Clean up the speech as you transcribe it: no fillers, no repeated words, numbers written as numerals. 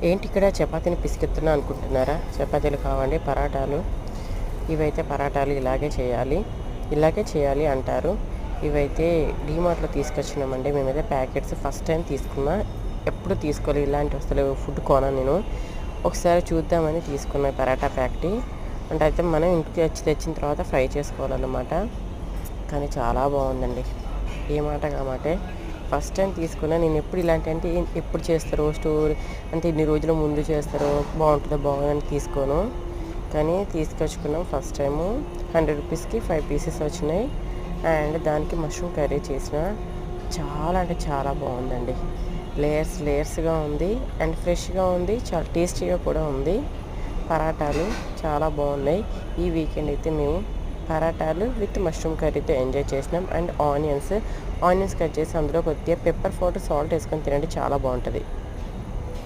ఏంటి ఇక్కడ చపాతీని పిసికిస్తున్నా అనుకుంటున్నారా? చపాతీలు కావండి, పరాటాలు. ఇవైతే పరాటాలు ఇలాగే చేయాలి అంటారు. ఇవైతే డీమార్ట్లో తీసుకొచ్చినామండి మేమైతే ప్యాకెట్స్. ఫస్ట్ టైం తీసుకున్నా, ఎప్పుడు తీసుకోలేదు ఇలాంటి అసలు ఫుడ్ కొనను నేను. ఒకసారి చూద్దామని తీసుకున్న పరాటా ప్యాకెట్. అంటే అయితే మనం ఇంటికి తెచ్చిన తర్వాత ఫ్రై చేసుకోవాలన్నమాట. కానీ చాలా బాగుందండి. ఏ మాట కామాటే. ఫస్ట్ టైం తీసుకున్నా. నేను ఎప్పుడు ఇలాంటి అంటే ఎప్పుడు చేస్తారో స్టోర్ అంటే ఇన్ని రోజుల ముందు చేస్తారో బాగుంటుందో బాగుందని తీసుకోను. కానీ తీసుకొచ్చుకున్నాం ఫస్ట్ టైము. 100 రూపీస్కి 5 పీసెస్ వచ్చినాయి. అండ్ దానికి మష్రూమ్ కర్రీ చేసిన. చాలా అంటే చాలా బాగుందండి. లేయర్స్గా ఉంది అండ్ ఫ్రెష్గా ఉంది, చాలా టేస్టీగా కూడా ఉంది. పరాటాలు చాలా బాగున్నాయి. ఈ వీకెండ్ అయితే మేము పరాటాలు విత్ మష్రూమ్ కర్రీతో ఎంజాయ్ చేసినాం. అండ్ ఆనియన్స్ కట్ చేసి అందులో కొద్దిగా పెప్పర్ పౌడర్, సాల్ట్ వేసుకొని తినండి, చాలా బాగుంటుంది.